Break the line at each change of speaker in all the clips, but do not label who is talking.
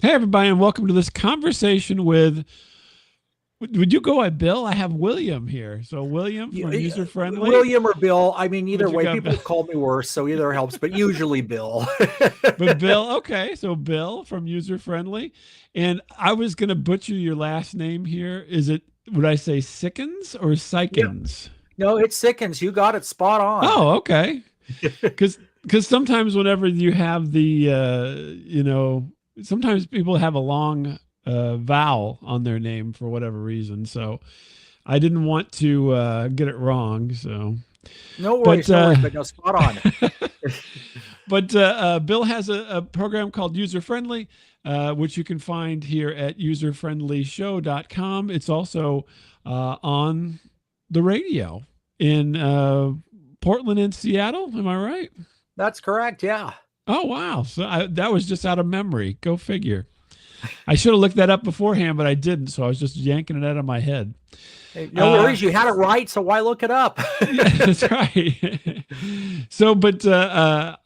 Hey, everybody, and welcome to this conversation with. Would you go by Bill? I have William here. So, William from User Friendly.
William or Bill. I mean,
Would
either
you
way,
go,
people
Bill?
have called me worse, so either helps, but usually Bill.
But Bill, okay. So, Bill from User Friendly. And I was going to butcher your last name here. Would I say Sickens or
Yeah.
Sikens?
No, it sickens. You got it spot on.
Oh, okay. Because sometimes whenever you have sometimes people have a long vowel on their name for whatever reason. So I didn't want to get it wrong. So,
No
but
worries, no worries, but no, spot on.
Bill has a program called User Friendly, which you can find here at userfriendlyshow.com. It's also on the radio in Portland and Seattle. Am I right?
That's correct. Yeah.
Oh, wow. So that was just out of memory. Go figure. I should have looked that up beforehand, but I didn't. So I was just yanking it out of my head.
Hey, no worries. You had it right. So why look it up?
Yeah, that's right.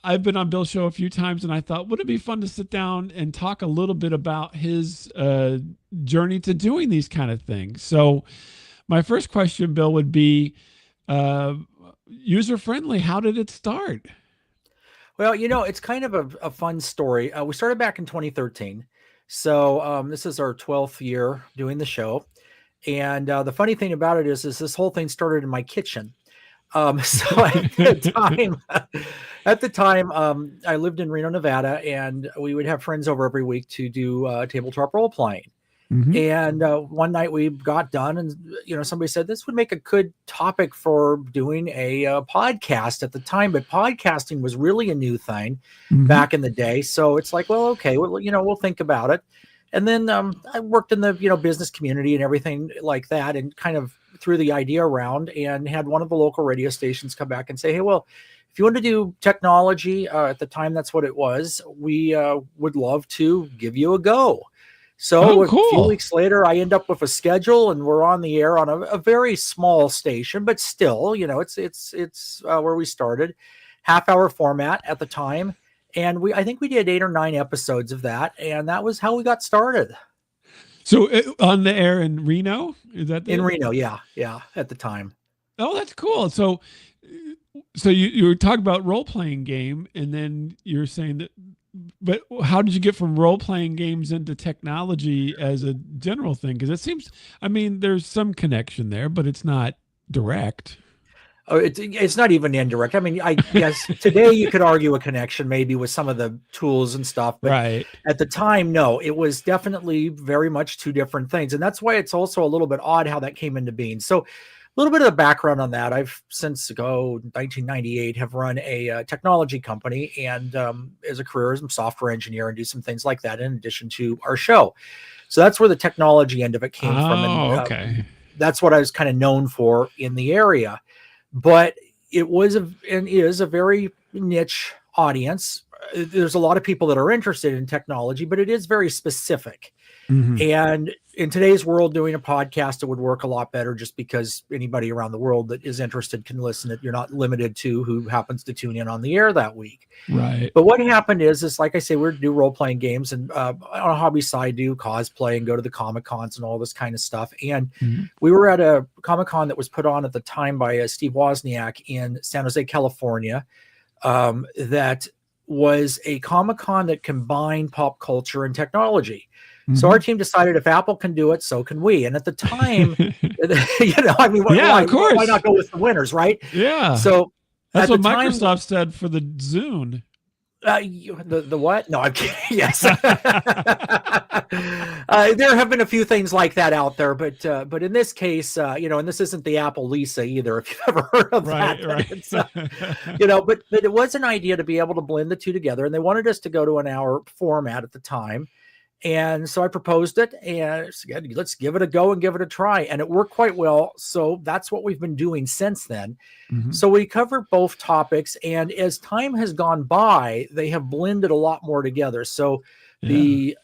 I've been on Bill's show a few times, and I thought, would it be fun to sit down and talk a little bit about his journey to doing these kind of things? So, my first question, Bill, would be user friendly. How did it start?
Well, it's kind of a fun story. We started back in 2013. So this is our 12th year doing the show. And the funny thing about it is this whole thing started in my kitchen. So at the time, I lived in Reno, Nevada, and we would have friends over every week to do tabletop role playing.
Mm-hmm.
And one night we got done, and somebody said this would make a good topic for doing a podcast at the time. But podcasting was really a new thing back in the day, so it's like, well, okay, we'll think about it. And then I worked in the business community and everything like that, and kind of threw the idea around, and had one of the local radio stations come back and say, hey, well, if you want to do technology, at the time that's what it was, we would love to give you a go. So
cool.
A few weeks later, I end up with a schedule, and we're on the air on a very small station, but still, it's where we started, half-hour format at the time. And I think we did 8 or 9 episodes of that, and that was how we got started.
So on the air in Reno, is that
in Reno? Yeah, at the time.
Oh, that's cool. So you were talking about role playing game, and then you're saying that. But how did you get from role playing games into technology as a general thing? Because it seems, I mean, there's some connection there, but it's not direct.
Oh, it's not even indirect. I mean, I guess today you could argue a connection maybe with some of the tools and stuff, but
right.
At the time, no, it was definitely very much two different things. And that's why it's also a little bit odd how that came into being. So a little bit of the background on that. I've since 1998 have run a technology company, and as a career as a software engineer, and do some things like that in addition to our show. So that's where the technology end of it came from. And
okay.
That's what I was kind of known for in the area. But it was and is a very niche audience. There's a lot of people that are interested in technology, but it is very specific. Mm-hmm. And in today's world, doing a podcast, it would work a lot better just because anybody around the world that is interested can listen. That you're not limited to who happens to tune in on the air that week.
Right.
But what happened is like I say, we're do role-playing games, and on a hobby side, do cosplay and go to the Comic-Cons and all this kind of stuff. And we were at a Comic-Con that was put on at the time by Steve Wozniak in San Jose, California. That was a Comic-Con that combined pop culture and technology. So our team decided if Apple can do it, so can we. And at the time, I mean,
of course.
Why not go with the winners, right?
Yeah.
So
that's what Microsoft said for the Zune.
The what? No, I'm kidding. Yes. There have been a few things like that out there, but in this case, and this isn't the Apple Lisa either, if you've ever heard of that.
Right.
It's, but it was an idea to be able to blend the two together, and they wanted us to go to an hour format at the time. And so I proposed it, and said, let's give it a go and give it a try. And it worked quite well. So that's what we've been doing since then. Mm-hmm. So we cover both topics. And as time has gone by, they have blended a lot more together. So the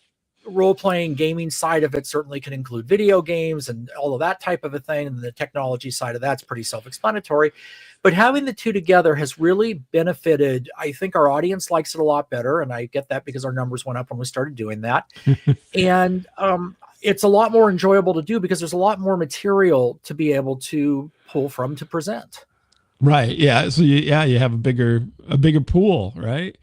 role-playing gaming side of it certainly can include video games and all of that type of a thing, and the technology side of that's pretty self-explanatory. But having the two together has really benefited. I think our audience likes it a lot better, and I get that because our numbers went up when we started doing that. And it's a lot more enjoyable to do because there's a lot more material to be able to pull from to present.
Right. Yeah. So you have a bigger pool, right?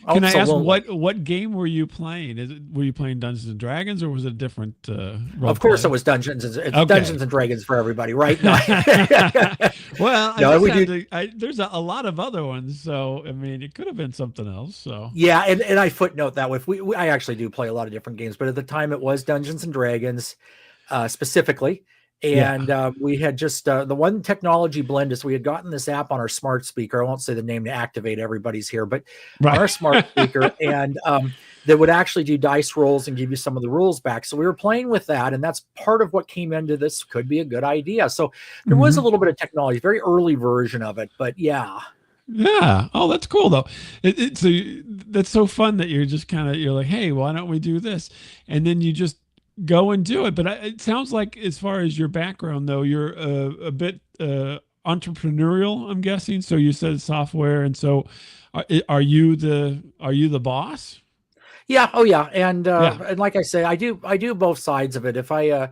Can I ask what game were you playing? Were you playing Dungeons and Dragons, or was it a different?
Of course, it was Dungeons. It's Dungeons and Dragons for everybody, right? No.
Well, there's a lot of other ones, so I mean, it could have been something else. So
yeah, and I footnote that with I actually do play a lot of different games, but at the time it was Dungeons and Dragons specifically. And we had just the one technology blend is we had gotten this app on our smart speaker. I won't say the name to activate everybody's here, but on our smart speaker, and that would actually do dice rolls and give you some of the rules back. So we were playing with that, and that's part of what came into this could be a good idea. So there was a little bit of technology, very early version of it, but yeah.
Yeah. Oh, that's cool though. That's so fun that you're like, hey, why don't we do this? And then you just go and do it. But it sounds like, as far as your background though, you're a bit entrepreneurial, I'm guessing. So you said software, and so are you the boss?
Yeah. Oh yeah. And like I say, I do both sides of it. If I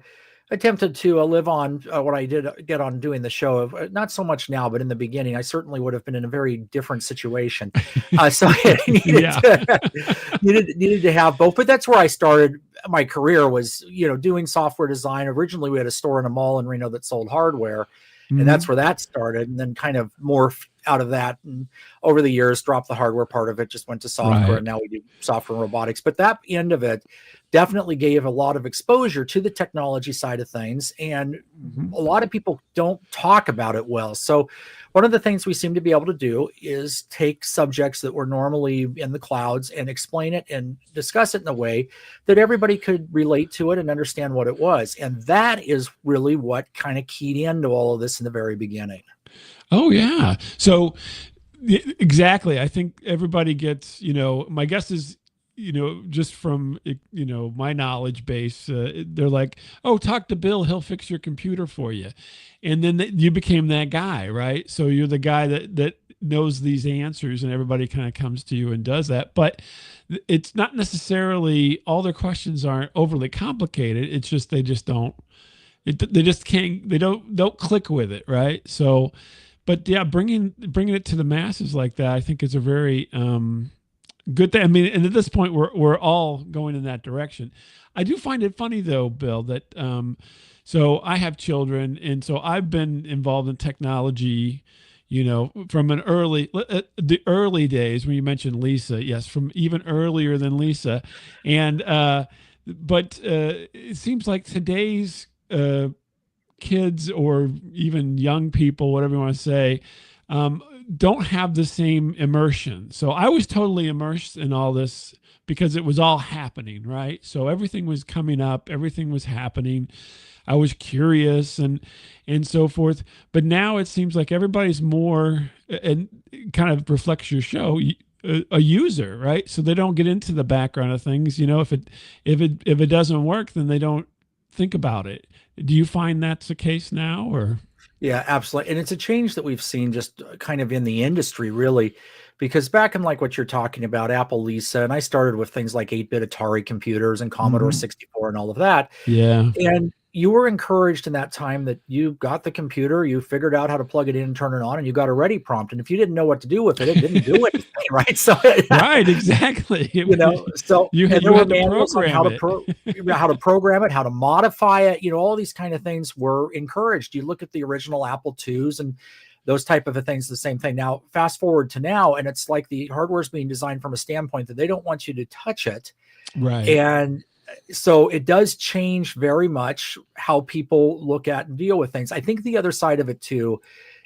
attempted to live on what I did get on doing the show, not so much now, but in the beginning, I certainly would have been in a very different situation. So I needed to have both. But that's where I started my career, was doing software design. Originally, we had a store in a mall in Reno that sold hardware, and that's where that started, and then kind of morphed out of that, and over the years dropped the hardware part of it, just went to software, and now we do software and robotics. But that end of it definitely gave a lot of exposure to the technology side of things, and a lot of people don't talk about it well. So one of the things we seem to be able to do is take subjects that were normally in the clouds and explain it and discuss it in a way that everybody could relate to it and understand what it was. And that is really what kind of keyed into all of this in the very beginning.
Oh yeah. So exactly. I think everybody gets, my guess is, just from, my knowledge base, they're like, oh, talk to Bill, he'll fix your computer for you. And then you became that guy, right? So you're the guy that knows these answers, and everybody kind of comes to you and does that. But it's not necessarily, all their questions aren't overly complicated. It's just, they don't click with it. Right. So, but yeah, bringing it to the masses like that, I think is a very, good thing. I mean, and at this point, we're all going in that direction. I do find it funny though, Bill, that so I have children, and so I've been involved in technology, from the early days when you mentioned Lisa. Yes, from even earlier than Lisa, and but it seems like today's kids, or even young people, whatever you want to say, don't have the same immersion. So I was totally immersed in all this because it was all happening, right? So everything was coming up, everything was happening. I was curious and so forth. But now it seems like everybody's more, and it kind of reflects your show, a user, right? So they don't get into the background of things. If it doesn't work, then they don't think about it. Do you find that's the case now, or?
Yeah, absolutely. And it's a change that we've seen just kind of in the industry, really, because back in like what you're talking about, Apple Lisa, and I started with things like 8-bit Atari computers and Commodore 64 and all of that.
Yeah.
And you were encouraged in that time that you got the computer, you figured out how to plug it in and turn it on, and you got a ready prompt. And if you didn't know what to do with it, it didn't do anything, right? So
right, exactly.
So
you had to program
how to program it, how to modify it. All these kind of things were encouraged. You look at the original Apple IIs and those type of things, the same thing. Now, fast forward to now, and it's like the hardware is being designed from a standpoint that they don't want you to touch it,
right?
And so it does change very much how people look at and deal with things. I think the other side of it too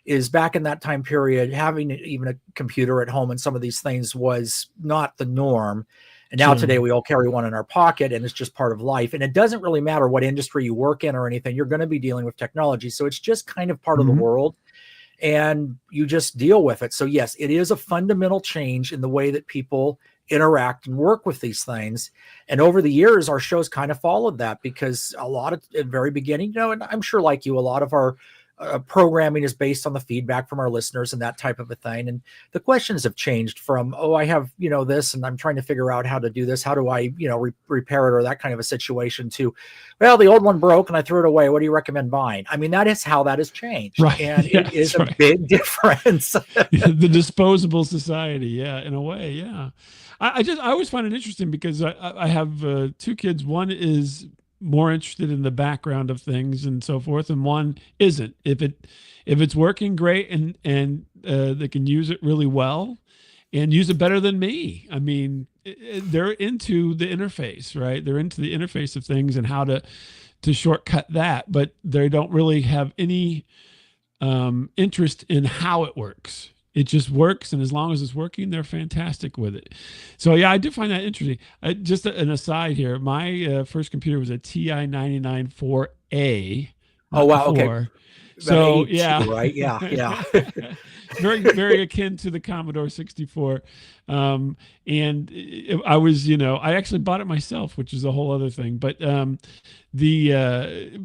is back in that time period, having even a computer at home and some of these things was not the norm. And now today we all carry one in our pocket, and it's just part of life. And it doesn't really matter what industry you work in or anything, you're going to be dealing with technology. So it's just kind of part of the world, and you just deal with it. So yes, it is a fundamental change in the way that people interact and work with these things. And over the years, our shows kind of followed that, because a lot of, at the very beginning, and I'm sure like you, a lot of our programming is based on the feedback from our listeners and that type of a thing. And the questions have changed from, oh, I have, this, and I'm trying to figure out how to do this. How do I, repair it, or that kind of a situation, to, well, the old one broke and I threw it away. What do you recommend buying? I mean, that is how that has changed.
Right.
And it is a big difference.
The disposable society. Yeah. In a way. Yeah. I always find it interesting, because I have 2 kids. One is more interested in the background of things and so forth, and one isn't. If it's working great, and they can use it really well and use it better than me. I mean, they're into the interface, right? They're into the interface of things and how to shortcut that, but they don't really have any interest in how it works. It just works, and as long as it's working, they're fantastic with it. So yeah, I do find that interesting. Just an aside here, my first computer was a TI 99 4A.
Oh wow,
4.
okay.
So
yeah, right, yeah.
very akin to the Commodore 64. And I was, I actually bought it myself, which is a whole other thing. But the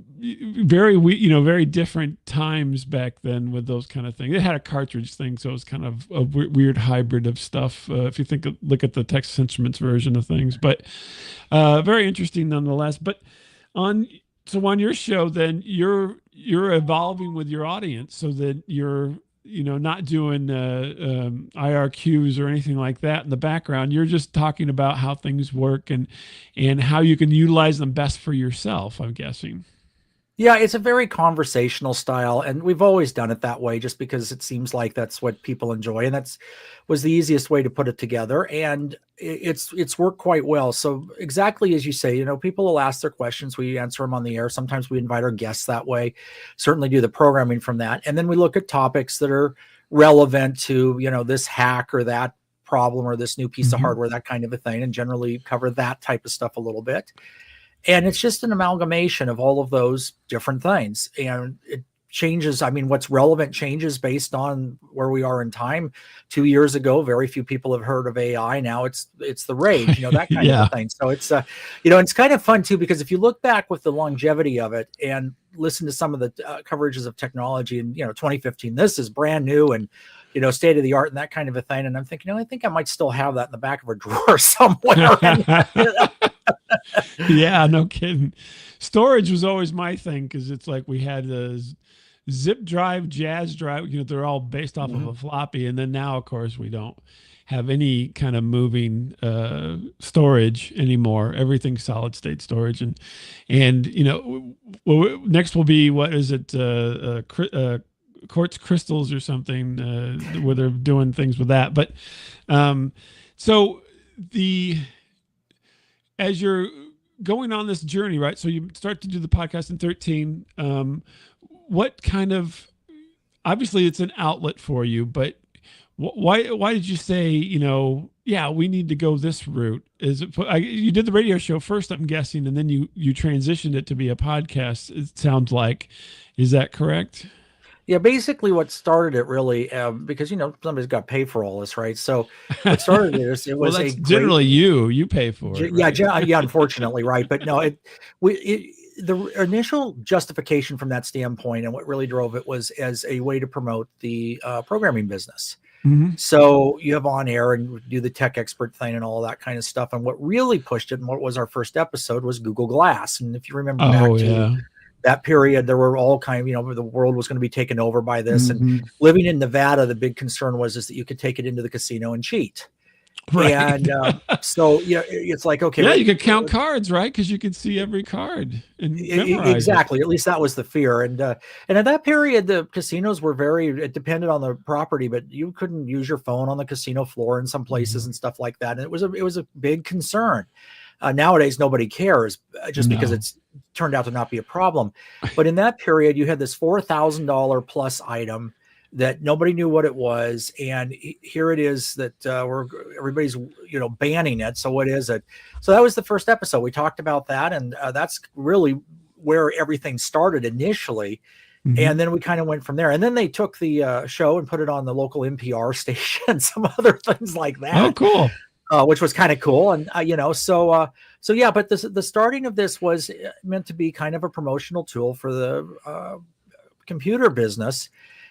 very different times back then with those kind of things. It had a cartridge thing, so it was kind of a weird hybrid of stuff. If you look at the Texas Instruments version of things, but very interesting nonetheless. But on your show, then you're evolving with your audience, so that you're not doing IRQs or anything like that in the background. You're just talking about how things work and how you can utilize them best for yourself, I'm guessing.
Yeah, it's a very conversational style, and we've always done it that way, just because it seems like that's what people enjoy, and was the easiest way to put it together, and it's worked quite well. So exactly as you say, people will ask their questions, we answer them on the air. Sometimes we invite our guests that way, certainly do the programming from that, and then we look at topics that are relevant to this hack or that problem or this new piece of hardware, that kind of a thing, and generally cover that type of stuff a little bit. And it's just an amalgamation of all of those different things. And it changes. I mean, what's relevant changes based on where we are in time. 2 years ago, very few people have heard of AI. Now it's the rage, that kind of thing. So it's, it's kind of fun too, because if you look back with the longevity of it and listen to some of the coverages of technology in, 2015, this is brand new and, state of the art and that kind of a thing. And I'm thinking, I think I might still have that in the back of a drawer somewhere.
Yeah, no kidding. Storage was always my thing, because it's like we had a zip drive, jazz drive, they're all based off of a floppy. And then now, of course, we don't have any kind of moving storage anymore. Everything's solid state storage. And next will be, what is it? Quartz crystals or something, where they're doing things with that. But so as you're going on this journey, right? So you start to do the podcast in 13. What kind of, obviously it's an outlet for you, but why did you say, we need to go this route? Is it, you did the radio show first, I'm guessing, and then you transitioned it to be a podcast, it sounds like. Is that correct?
Yeah, basically what started it really, because, somebody's got to pay for all this, right? So what started it was
well, that's generally you pay for it.
Right? Yeah, unfortunately, right. But no, the initial justification from that standpoint and what really drove it was as a way to promote the programming business. So you have on air and do the tech expert thing and all that kind of stuff. And what really pushed it, and what was our first episode, was Google Glass. And if you remember back to that period, there were all kind of, the world was going to be taken over by this. And living in Nevada, the big concern was that you could take it into the casino and cheat. Right. And so, it's like, okay.
Yeah, you could count cards, right? Because you could see every card. And
exactly. At least that was the fear. And at that period, the casinos were it depended on the property, but you couldn't use your phone on the casino floor in some places and stuff like that. And it was a big concern. Nowadays, nobody cares just because it's turned out to not be a problem. But in that period, you had this $4,000 plus item that nobody knew what it was. And here it is that everybody's, banning it. So what is it? So that was the first episode. We talked about that. And that's really where everything started initially. And then we kind of went from there. And then they took the show and put it on the local NPR station, some other things like that.
Oh, cool.
which was kind of cool. And so yeah. But the starting of this was meant to be kind of a promotional tool for the computer business.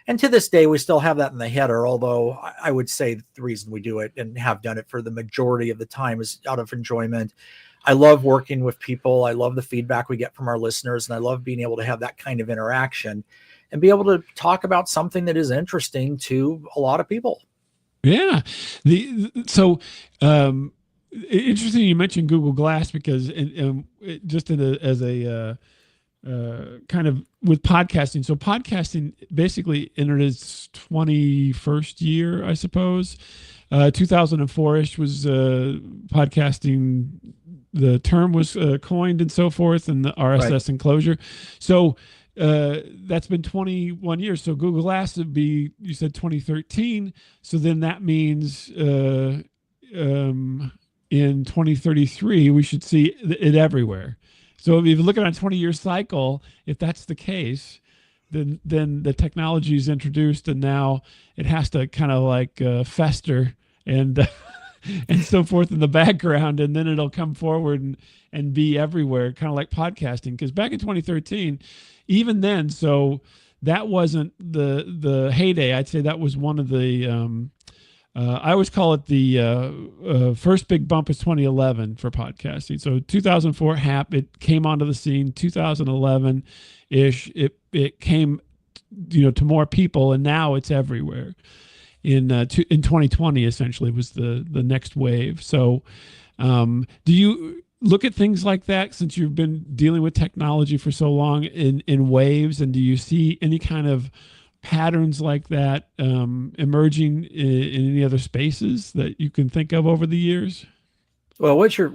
And to this day, we still have that in the header, although I would say the reason we do it and have done it for the majority of the time is out of enjoyment. I love working with people. I love the feedback we get from our listeners, and I love being able to have that kind of interaction and be able to talk about something that is interesting to a lot of people.
Yeah. Interesting you mentioned Google Glass, because just as a kind of with podcasting. So podcasting basically entered its 21st year, I suppose. 2004-ish was podcasting. The term was coined and so forth, and the RSS enclosure. So that's been 21 years. So Google Glass would be, you said 2013. So then that means in 2033, we should see it everywhere. So if you look at a 20-year cycle, if that's the case, then the technology is introduced, and now it has to kind of like fester and and so forth in the background, and then it'll come forward and be everywhere, kind of like podcasting. Because back in 2013, even then, so that wasn't the heyday. I'd say that was one of the I always call it the first big bump is 2011 for podcasting. So 2004 it came onto the scene. 2011 ish, it came, to more people, and now it's everywhere. In 2020, essentially, was the next wave. So, do you look at things like that, since you've been dealing with technology for so long, in waves, and do you see any kind of patterns like that emerging in any other spaces that you can think of over the years?
Well, what you're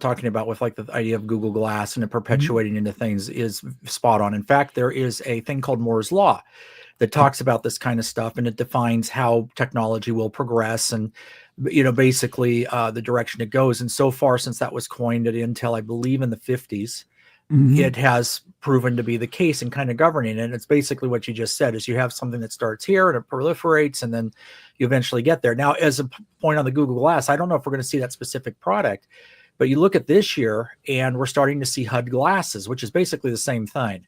talking about with like the idea of Google Glass and it perpetuating into things is spot on. In fact, there is a thing called Moore's Law that talks about this kind of stuff, and it defines how technology will progress and, basically the direction it goes. And so far, since that was coined at Intel, I believe in the 50s, it has proven to be the case in kind of governing it. And it's basically what you just said, is you have something that starts here and it proliferates, and then you eventually get there. Now, as a point on the Google Glass, I don't know if we're going to see that specific product, but you look at this year and we're starting to see HUD glasses, which is basically the same thing.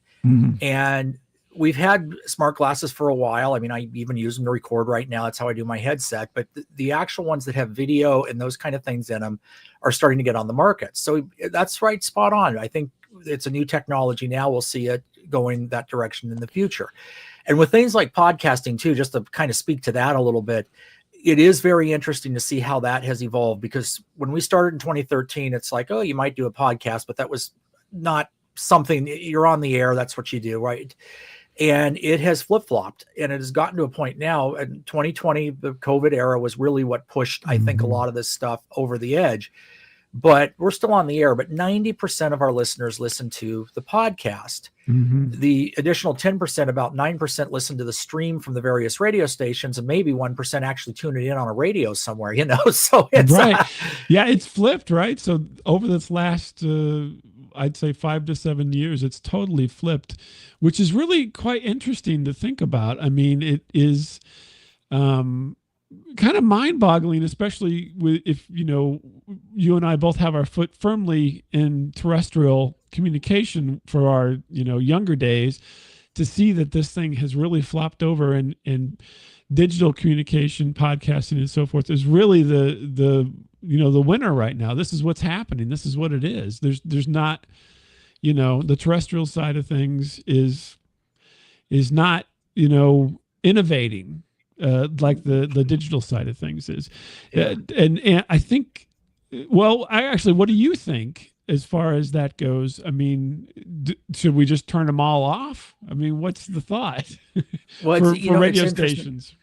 And we've had smart glasses for a while. I mean, I even use them to record right now. That's how I do my headset. But the actual ones that have video and those kind of things in them are starting to get on the market. So that's right, spot on. I think it's a new technology now. We'll see it going that direction in the future. And with things like podcasting too, just to kind of speak to that a little bit, it is very interesting to see how that has evolved, because when we started in 2013, it's like, oh, you might do a podcast, but that was not something. You're on the air. That's what you do, right? And it has flip-flopped, and it has gotten to a point now in 2020, the COVID era was really what pushed, I think, a lot of this stuff over the edge. But we're still on the air, but 90% of our listeners listen to the podcast. The additional 10%, about 9%, listen to the stream from the various radio stations, and maybe 1% actually tune it in on a radio somewhere, so it's
right. Yeah, it's flipped, right? So over this last I'd say 5 to 7 years, it's totally flipped, which is really quite interesting to think about. I mean, it is kind of mind-boggling, especially if you and I both have our foot firmly in terrestrial communication for our younger days, to see that this thing has really flopped over, and digital communication, podcasting, and so forth is really the winner right now. This is what's happening. This is what it is. There's not, the terrestrial side of things is not, innovating like the digital side of things is. And I think, what do you think as far as that goes? I mean, should we just turn them all off? I mean, what's the thought for radio stations?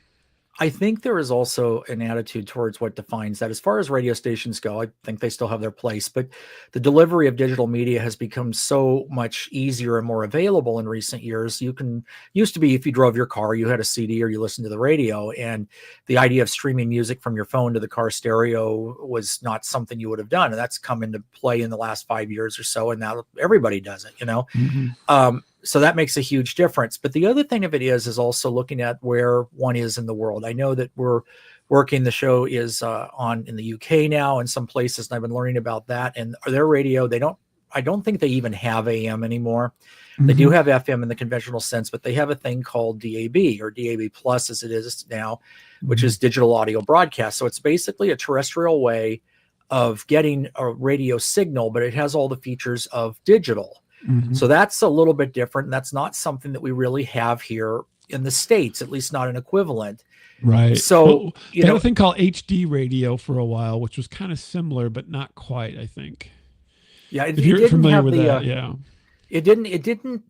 I think there is also an attitude towards what defines that. As far as radio stations go, I think they still have their place, but the delivery of digital media has become so much easier and more available in recent years. Used to be, if you drove your car, you had a CD or you listened to the radio, and the idea of streaming music from your phone to the car stereo was not something you would have done. And that's come into play in the last 5 years or so. And now everybody does it, So that makes a huge difference. But the other thing of it is also looking at where one is in the world. I know that we're working. The show is on in the UK now in some places, and I've been learning about that. And their radio, I don't think they even have AM anymore. They do have FM in the conventional sense, but they have a thing called DAB, or DAB plus as it is now, which is digital audio broadcast. So it's basically a terrestrial way of getting a radio signal, but it has all the features of digital. So that's a little bit different. That's not something that we really have here in the States, at least not an equivalent.
Right.
So
they had a thing called HD radio for a while, which was kind of similar, but not quite, I think.
Yeah.
If you're familiar with that, yeah.
It didn't,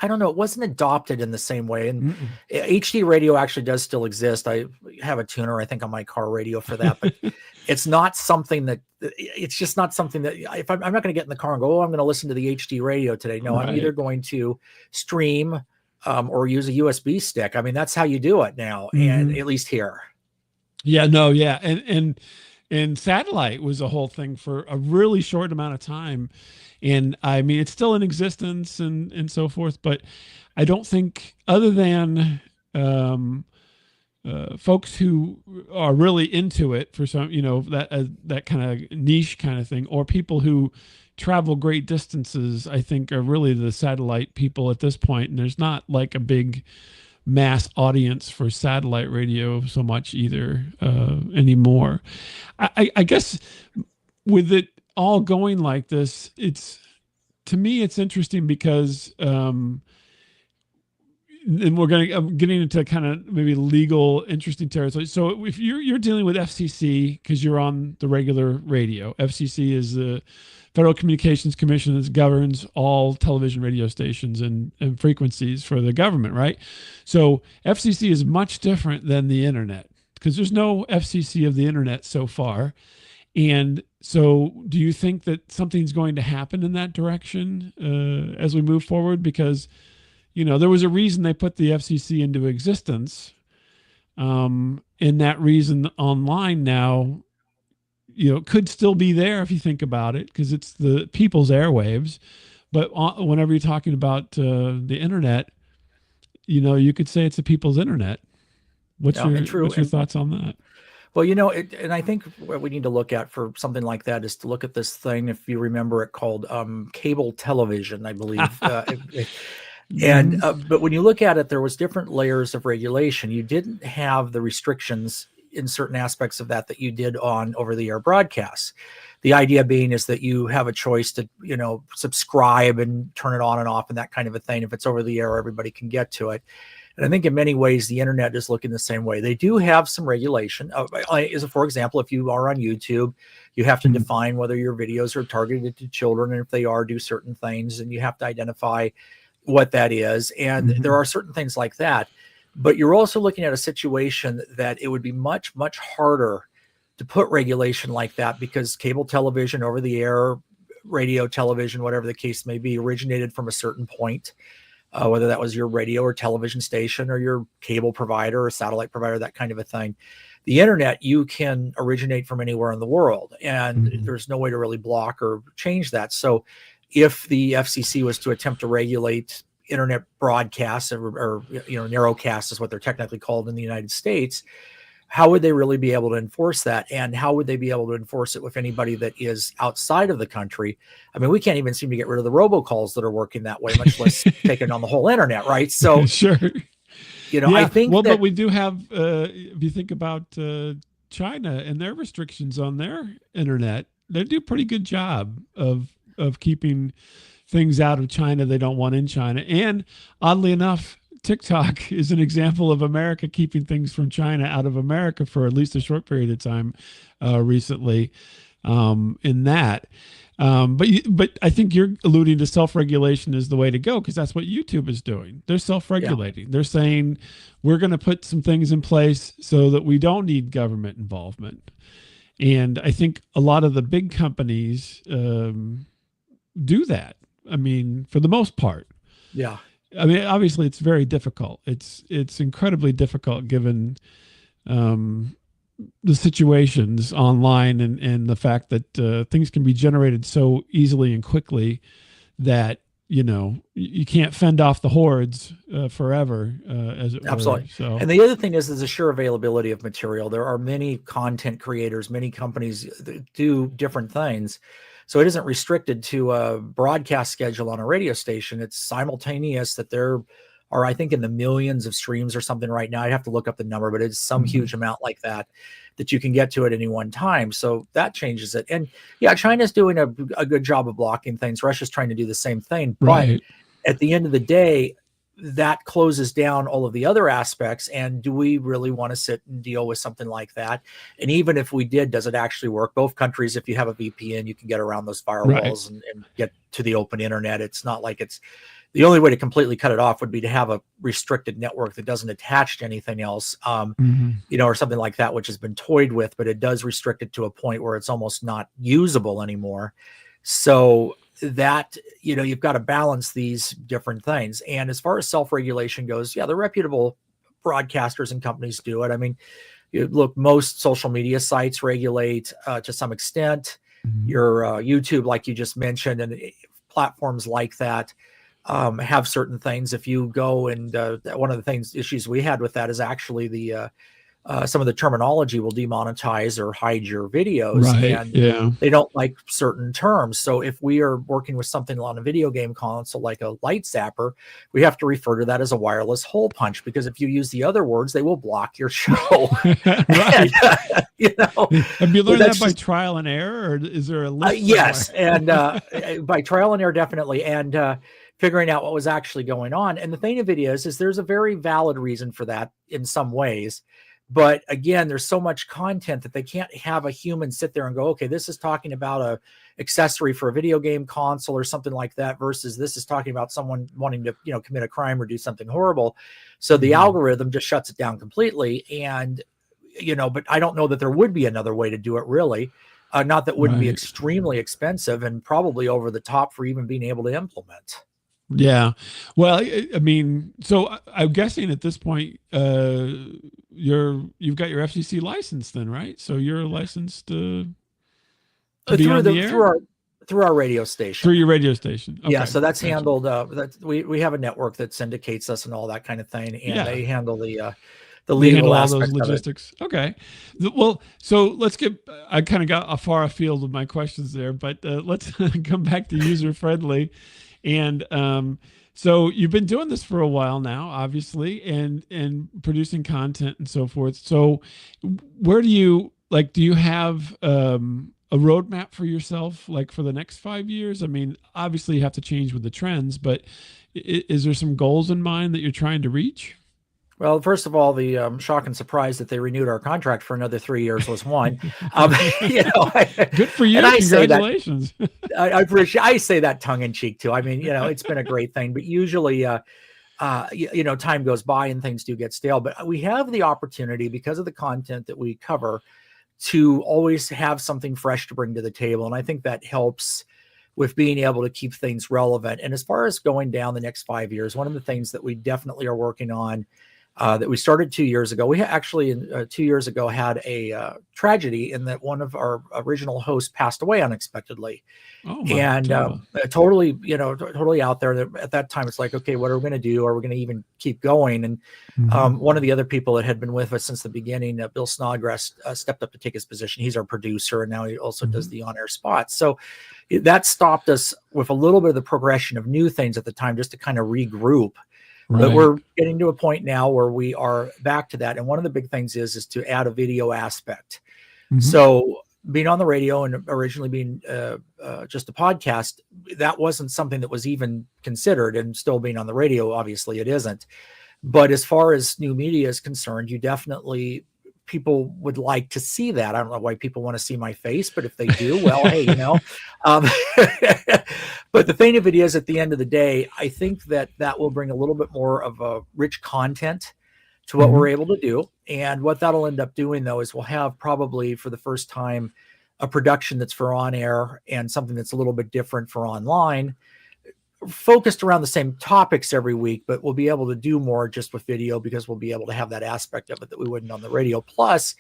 I don't know. It wasn't adopted in the same way. And HD radio actually does still exist. I have a tuner, I think, on my car radio for that, but it's not something that, it's just not something that if I'm not going to get in the car and go, oh, I'm going to listen to the HD radio today. No, I'm either going to stream or use a USB stick. I mean, that's how you do it now. And at least here.
Yeah, no. Yeah. And satellite was a whole thing for a really short amount of time. And I mean, it's still in existence and so forth, but I don't think, other than folks who are really into it for some, that kind of niche kind of thing, or people who travel great distances, I think are really the satellite people at this point. And there's not like a big mass audience for satellite radio so much either anymore. I guess with it all going like this, to me it's interesting because and I'm getting into kind of maybe legal interesting territory. So if you're dealing with FCC because you're on the regular radio, FCC is the Federal Communications Commission that governs all television radio stations and frequencies for the government, right? So FCC is much different than the internet because there's no FCC of the internet so far. And so do you think that something's going to happen in that direction as we move forward? Because, there was a reason they put the FCC into existence. And that reason online now, could still be there if you think about it, because it's the people's airwaves. But whenever you're talking about the internet, you could say it's the people's internet. What's your thoughts on that?
Well, and I think what we need to look at for something like that is to look at this thing, if you remember it, called cable television, I believe. But when you look at it, there was different layers of regulation. You didn't have the restrictions in certain aspects of that you did on over-the-air broadcasts. The idea being is that you have a choice to, subscribe and turn it on and off and that kind of a thing. If it's over the air, everybody can get to it. And I think in many ways, the internet is looking the same way. They do have some regulation. For example, if you are on YouTube, you have to define whether your videos are targeted to children. And if they are, do certain things. And you have to identify what that is. And there are certain things like that. But you're also looking at a situation that it would be much, much harder to put regulation like that, because cable television, over the air, radio, television, whatever the case may be, originated from a certain point. Whether that was your radio or television station or your cable provider or satellite provider, that kind of a thing. The internet, you can originate from anywhere in the world, and there's no way to really block or change that. So if the FCC was to attempt to regulate internet broadcasts or narrowcasts is what they're technically called in the United States, how would they really be able to enforce that? And how would they be able to enforce it with anybody that is outside of the country? I mean, we can't even seem to get rid of the robocalls that are working that way, much less taking on the whole internet, right? So
sure.
I think
but we do have, if you think about China and their restrictions on their internet, they do a pretty good job of keeping things out of China they don't want in China. And oddly enough, TikTok is an example of America keeping things from China out of America for at least a short period of time recently in that. But I think you're alluding to self-regulation is the way to go, because that's what YouTube is doing. They're self-regulating. Yeah. They're saying we're going to put some things in place so that we don't need government involvement. And I think a lot of the big companies do that. I mean, for the most part.
Yeah.
I mean, obviously, it's very difficult. It's incredibly difficult given the situations online and the fact that things can be generated so easily and quickly that you can't fend off the hordes forever, as it
Absolutely.
were. So,
and the other thing is the sheer availability of material. There are many content creators, many companies that do different things. So it isn't restricted to a broadcast schedule on a radio station. It's simultaneous that there are, I think, in the millions of streams or something right now. I'd have to look up the number, but it's some huge amount like that you can get to at any one time. So that changes it. And yeah, China's doing a good job of blocking things. Russia's trying to do the same thing.
right.
But at the end of the day, that closes down all of the other aspects. And do we really want to sit and deal with something like that? And even if we did, does it actually work? Both countries, if you have a VPN, you can get around those firewalls and get to the open internet. It's not like it's the only way to completely cut it off would be to have a restricted network that doesn't attach to anything else, or something like that, which has been toyed with, but it does restrict it to a point where it's almost not usable anymore. So that, you've got to balance these different things. And as far as self-regulation goes, yeah, the reputable broadcasters and companies do it. I mean, look, most social media sites regulate to some extent. Your YouTube, like you just mentioned, and platforms like that have certain things. If you go and one of the issues we had with that is actually the some of the terminology will demonetize or hide your videos, and they don't like certain terms. So if we are working with something on a video game console like a light zapper, we have to refer to that as a wireless hole punch, because if you use the other words, they will block your show.
Right.
And,
have you learned that by trial and error, or is there a list?
Yes, and by trial and error, definitely, and figuring out what was actually going on. And the thing of it is there's a very valid reason for that in some ways. But again, there's so much content that they can't have a human sit there and go, okay, this is talking about a accessory for a video game console or something like that, versus this is talking about someone wanting to, commit a crime or do something horrible. So the algorithm just shuts it down completely. And, but I don't know that there would be another way to do it, really. Not that wouldn't be extremely expensive and probably over the top for even being able to implement.
Yeah. Well, I mean, so I'm guessing at this point, you've got your FCC license then, right? So you're licensed to be on the air?
Through our radio station.
Through your radio station. Okay.
Yeah. So that's handled. We have a network that syndicates us and all that kind of thing. And they handle the legal aspect, all those
logistics. Okay. Well, so let's I kind of got a far afield of my questions there, but let's come back to user friendly. And so you've been doing this for a while now, obviously, and producing content and so forth. So where do you have a roadmap for yourself, like for the next 5 years? I mean, obviously you have to change with the trends, but is there some goals in mind that you're trying to reach?
Well, first of all, the shock and surprise that they renewed our contract for another 3 years was one. Good
for you. Congratulations.
I appreciate. I say that tongue in cheek too. I mean, it's been a great thing, but usually, time goes by and things do get stale. But we have the opportunity, because of the content that we cover, to always have something fresh to bring to the table, and I think that helps with being able to keep things relevant. And as far as going down the next 5 years, one of the things that we definitely are working on, that we started 2 years ago. We actually 2 years ago had a tragedy in that one of our original hosts passed away unexpectedly. And totally out there. At that time, it's like, okay, what are we going to do? Are we going to even keep going? And one of the other people that had been with us since the beginning, Bill Snodgrass, stepped up to take his position. He's our producer, and now he also does the on-air spots. So that stopped us with a little bit of the progression of new things at the time, just to kind of regroup. But we're getting to a point now where we are back to that. And one of the big things is to add a video aspect. So being on the radio and originally being just a podcast, that wasn't something that was even considered, and still being on the radio, obviously it isn't. But as far as new media is concerned, people would like to see that. I don't know why people want to see my face, but if they do, well, hey, but the thing of it is, at the end of the day, I think that will bring a little bit more of a rich content to what we're able to do. And what that'll end up doing, though, is we'll have probably for the first time a production that's for on air and something that's a little bit different for online, focused around the same topics every week, but we'll be able to do more just with video, because we'll be able to have that aspect of it that we wouldn't on the radio. Plus,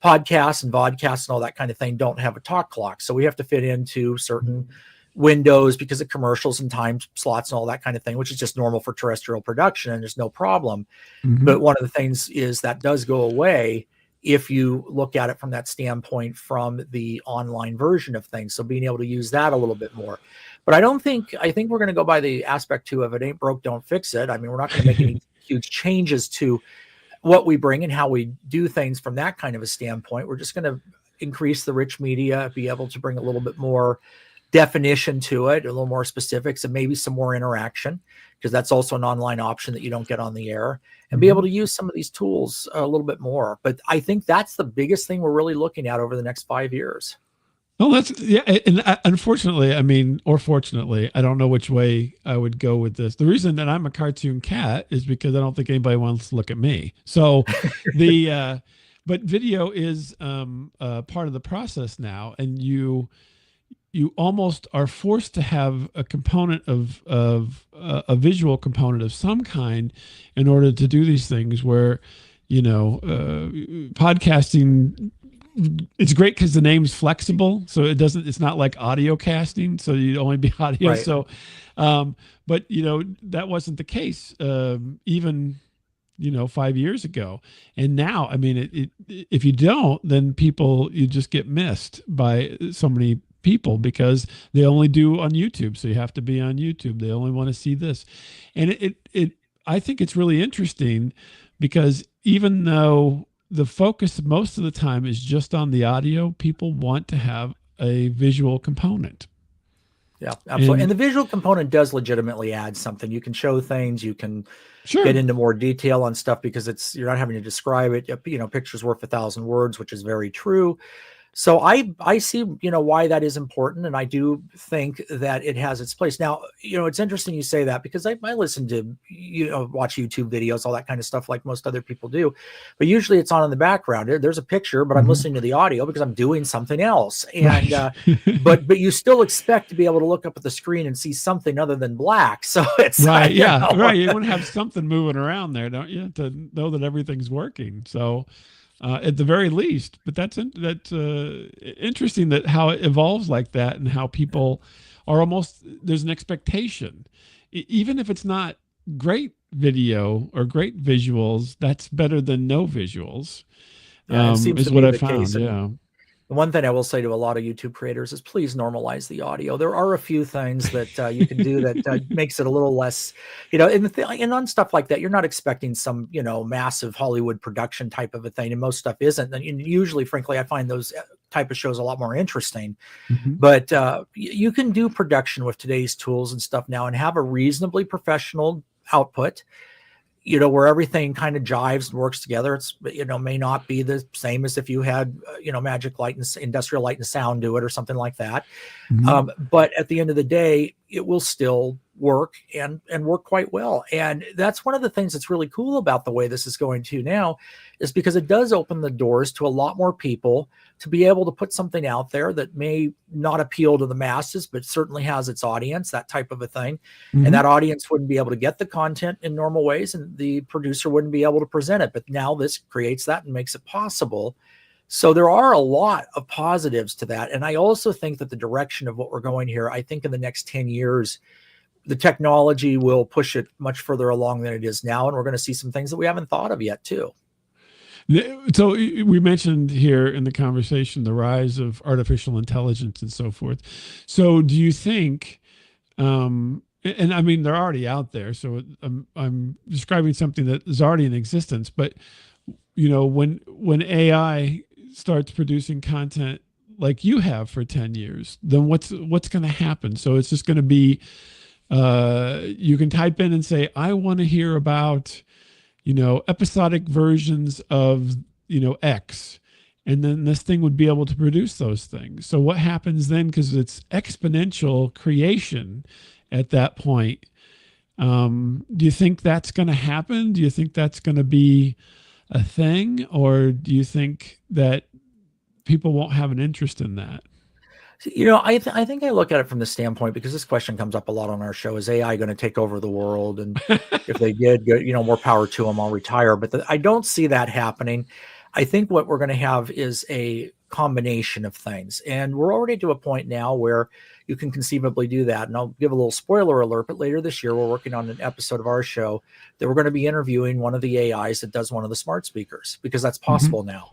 podcasts and vodcasts and all that kind of thing don't have a talk clock. So we have to fit into certain windows because of commercials and time slots and all that kind of thing, which is just normal for terrestrial production, and there's no problem. But one of the things is that does go away if you look at it from that standpoint from the online version of things. So being able to use that a little bit more. But I think we're going to go by the aspect too of it ain't broke, don't fix it. I mean, we're not going to make any huge changes to what we bring and how we do things from that kind of a standpoint. We're just going to increase the rich media, be able to bring a little bit more definition to it, a little more specifics, and maybe some more interaction, because that's also an online option that you don't get on the air, and be able to use some of these tools a little bit more. But I think that's the biggest thing we're really looking at over the next 5 years.
Well, and unfortunately, I mean, or fortunately, I don't know which way I would go with this. The reason that I'm a cartoon cat is because I don't think anybody wants to look at me. So but video is part of the process now, and you almost are forced to have a component of a visual component of some kind in order to do these things where, podcasting, it's great because the name's flexible. So it's not like audio casting. So you'd only be audio. Right. So, but that wasn't the case, even, 5 years ago. And now, I mean, if you don't, then you just get missed by so many people because they only do on YouTube. So you have to be on YouTube. They only want to see this. And I think it's really interesting because even though the focus most of the time is just on the audio, people want to have a visual component.
Yeah, absolutely. And the visual component does legitimately add something. You can show things, you can get into more detail on stuff because you're not having to describe it. Picture's worth 1,000 words, which is very true. So I see, why that is important. And I do think that it has its place. Now, it's interesting you say that because I listen to, watch YouTube videos, all that kind of stuff like most other people do. But usually it's on in the background. There's a picture, but I'm listening to the audio because I'm doing something else. And, but you still expect to be able to look up at the screen and see something other than black. So it's
right. Yeah. Right. You want to have something moving around there, don't you? To know that everything's working. So, at the very least, but that's interesting that how it evolves like that and how people are there's an expectation, even if it's not great video or great visuals, that's better than no visuals. Is what I found. Yeah.
The one thing I will say to a lot of YouTube creators is please normalize the audio. There are a few things that you can do that makes it a little less, and on stuff like that, you're not expecting some, massive Hollywood production type of a thing. And most stuff isn't. And usually, frankly, I find those type of shows a lot more interesting. But you can do production with today's tools and stuff now and have a reasonably professional output, where everything kind of jives and works together. It's, may not be the same as if you had, Magic Light and Industrial Light and Sound do it or something like that. But at the end of the day, it will still work and work quite well. And that's one of the things that's really cool about the way this is going to now is because it does open the doors to a lot more people to be able to put something out there that may not appeal to the masses, but certainly has its audience, that type of a thing. And that audience wouldn't be able to get the content in normal ways, and the producer wouldn't be able to present it. But now this creates that and makes it possible. So there are a lot of positives to that. And I also think that the direction of what we're going here, I think in the next 10 years, the technology will push it much further along than it is now. And we're going to see some things that we haven't thought of yet too.
So we mentioned here in the conversation the rise of artificial intelligence and so forth. So do you think, and I mean, they're already out there, so I'm describing something that is already in existence, but when AI starts producing content like you have for 10 years, then what's going to happen? So it's just going to be, you can type in and say, I want to hear about, episodic versions of, X. And then this thing would be able to produce those things. So what happens then? Because it's exponential creation at that point. Do you think that's going to happen? Do you think that's going to be a thing? Or do you think that people won't have an interest in that?
I think I look at it from the standpoint, because this question comes up a lot on our show: is AI going to take over the world? And if they did, more power to them. I'll retire. But I don't see that happening. I think what we're going to have is a combination of things. And we're already to a point now where you can conceivably do that. And I'll give a little spoiler alert, but later this year, we're working on an episode of our show that we're going to be interviewing one of the AIs that does one of the smart speakers, because that's possible now.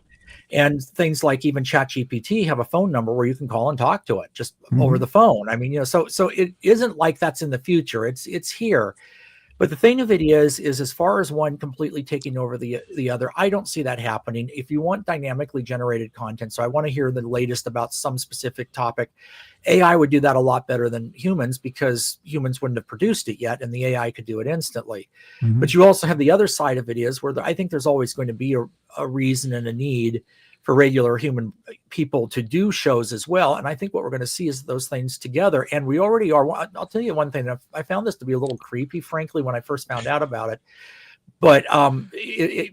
And things like even ChatGPT have a phone number where you can call and talk to it just over the phone. I mean, so it isn't like that's in the future. It's here. But the thing of it is as far as one completely taking over the other, I don't see that happening. If you want dynamically generated content, so I want to hear the latest about some specific topic, AI would do that a lot better than humans, because humans wouldn't have produced it yet and the AI could do it instantly. But you also have the other side of it is where I think there's always going to be a reason and a need for regular human people to do shows as well. And I think what we're going to see is those things together. And we already are. I'll tell you one thing. I found this to be a little creepy, frankly, when I first found out about it. But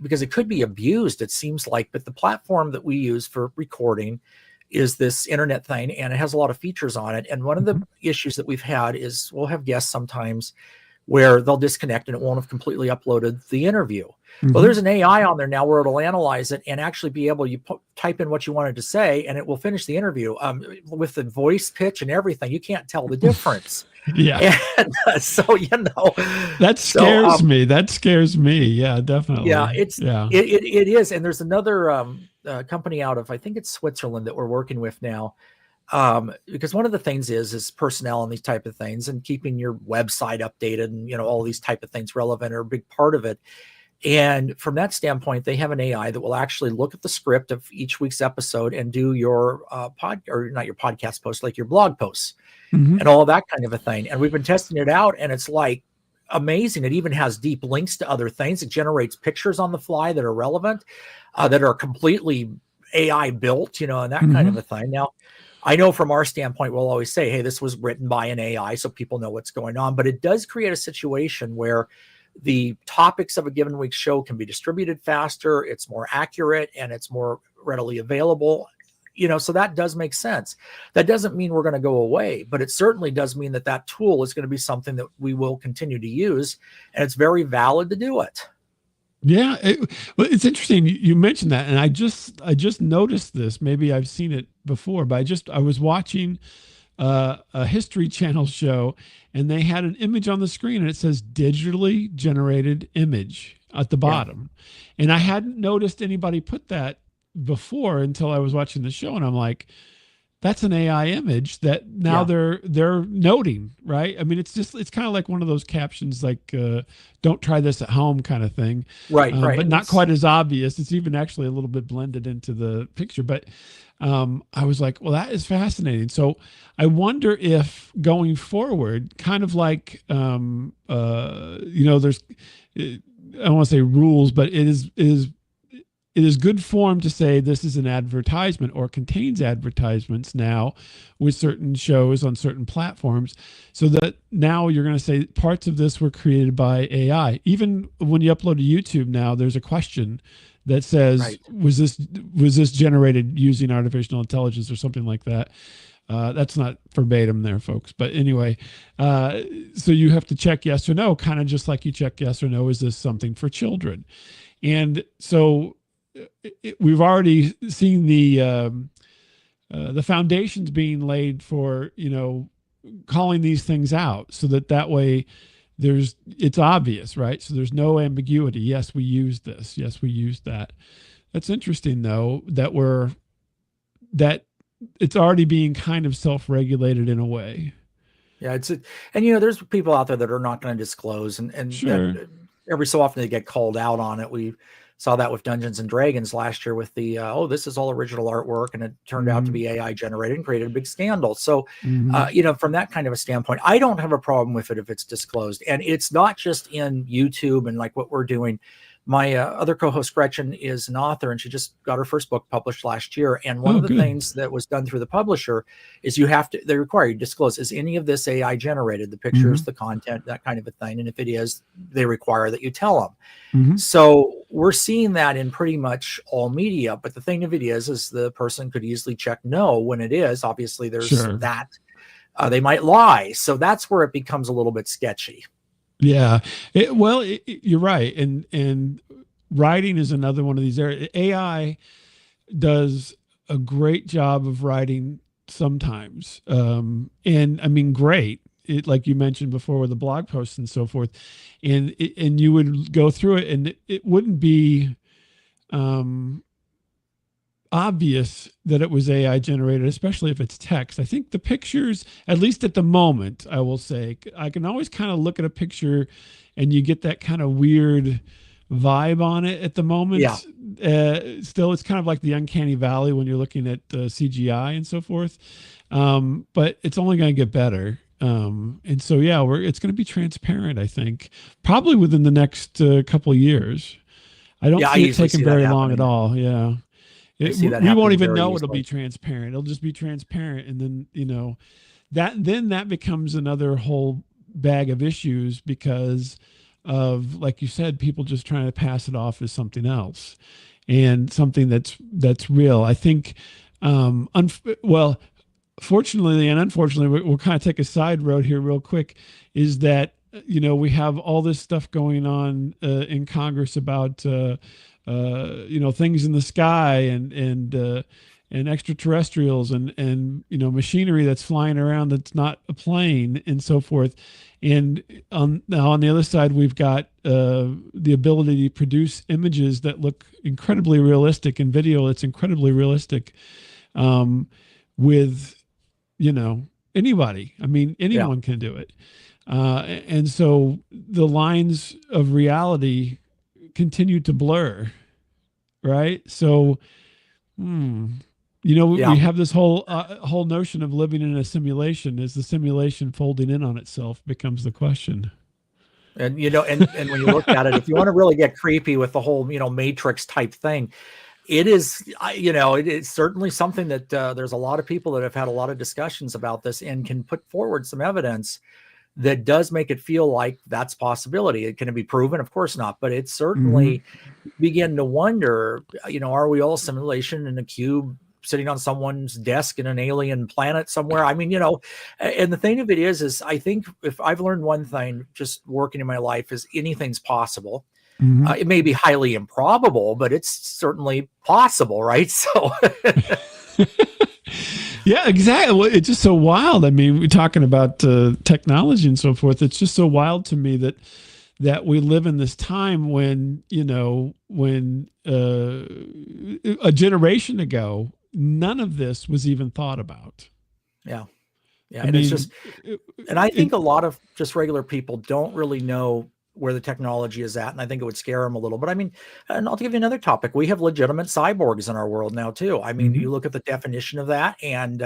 because it could be abused, it seems like. But the platform that we use for recording is this internet thing, and it has a lot of features on it. And one of the issues that we've had is we'll have guests sometimes where they'll disconnect and it won't have completely uploaded the interview. Well, there's an AI on there now where it'll analyze it and actually be able to type in what you wanted to say, and it will finish the interview with the voice pitch and everything. You can't tell the difference.
Yeah.
And so,
that scares me. That scares me. Yeah, definitely.
Yeah, it is. And there's another company out of, I think it's Switzerland, that we're working with now. Because one of the things is personnel and these type of things, and keeping your website updated and, all these type of things relevant are a big part of it. And from that standpoint, they have an AI that will actually look at the script of each week's episode and do your not your podcast post, like your blog posts and all of that kind of a thing. And we've been testing it out, and it's like amazing. It even has deep links to other things. It generates pictures on the fly that are relevant, that are completely AI built, and that kind of a thing. Now, I know from our standpoint, we'll always say, hey, this was written by an AI, so people know what's going on. But it does create a situation where the topics of a given week's show can be distributed faster, it's more accurate, and it's more readily available. So that does make sense. That doesn't mean we're going to go away, but it certainly does mean that tool is going to be something that we will continue to use, and it's very valid to do it.
Yeah, it's interesting you mentioned that, and I just noticed this. Maybe I've seen it before, but I was watching a History Channel show, and they had an image on the screen, and it says digitally generated image at the bottom, and I hadn't noticed anybody put that before until I was watching the show, and I'm like, that's an AI image that now they're noting, right? I mean, it's kind of like one of those captions, like "Don't try this at home" kind of thing,
right?
But not quite as obvious. It's even actually a little bit blended into the picture. But I was like, well, that is fascinating. So I wonder if going forward, kind of like there's I don't want to say rules, but it is good form to say this is an advertisement or contains advertisements now with certain shows on certain platforms, so that now you're going to say parts of this were created by AI. Even when you upload to YouTube now, there's a question that says, was this generated using artificial intelligence or something like that? That's not verbatim there, folks. But anyway, so you have to check yes or no, kind of just like you check yes or no, is this something for children? And so we've already seen the foundations being laid for, calling these things out, so that way it's obvious, right? So there's no ambiguity. Yes, we use this. Yes, we use that. That's interesting, though, that it's already being kind of self-regulated in a way.
Yeah, there's people out there that are not going to disclose, and
sure.
Every so often they get called out on it. We saw that with Dungeons and Dragons last year with the this is all original artwork, and it turned out to be AI generated and created a big scandal. So from that kind of a standpoint, I don't have a problem with it if it's disclosed. And it's not just in YouTube and like what we're doing. My other co-host Gretchen is an author, and she just got her first book published last year. And one of the things that was done through the publisher is they require you to disclose, is any of this AI generated, the pictures, the content, that kind of a thing. And if it is, they require that you tell them. So we're seeing that in pretty much all media. But the thing of it is the person could easily check no when it is. Obviously, there's that. They might lie. So that's where it becomes a little bit sketchy.
Yeah, you're right, and writing is another one of these areas. AI does a great job of writing sometimes. And I mean, great. It, like you mentioned before with the blog posts and so forth. And you would go through it and it wouldn't be, obvious that it was AI generated, especially if it's text. I think the pictures, at least at the moment, I will say, I can always kind of look at a picture and you get that kind of weird vibe on it at the moment.
Yeah.
Still, it's kind of like the uncanny valley when you're looking at CGI and so forth. But it's only going to get better. And so, yeah, it's going to be transparent, I think, probably within the next couple of years. I don't see it taking very long at all. Yeah. We won't even know it'll be transparent. It'll just be transparent. And then, that becomes another whole bag of issues because of, like you said, people just trying to pass it off as something else and something that's real. I think, well, fortunately and unfortunately, we'll kind of take a side road here real quick, is that, we have all this stuff going on in Congress about, things in the sky and extraterrestrials and machinery that's flying around that's not a plane and so forth. And now on the other side, we've got the ability to produce images that look incredibly realistic and video that's incredibly realistic with, anybody. I mean, anyone can do it. And so the lines of reality continue to blur, right? So, we have this whole notion of living in a simulation. Is the simulation folding in on itself becomes the question.
And and when you look at it, if you want to really get creepy with the whole Matrix type thing, it is it is certainly something that there's a lot of people that have had a lot of discussions about this and can put forward some evidence that does make it feel like that's possibility. Can it be proven? Of course not, but it's certainly begin to wonder, are we all simulation in a cube sitting on someone's desk in an alien planet somewhere? I mean, and the thing of it is I think if I've learned one thing just working in my life is anything's possible. It may be highly improbable, but it's certainly possible, right? So
yeah, exactly. Well, it's just so wild. I mean, we're talking about technology and so forth. It's just so wild to me that we live in this time when, when a generation ago, none of this was even thought about.
Yeah. Yeah. And it's just, and I think a lot of just regular people don't really know where the technology is at. And I think it would scare them a little, but I mean, and I'll give you another topic. We have legitimate cyborgs in our world now too. I mean, you look at the definition of that and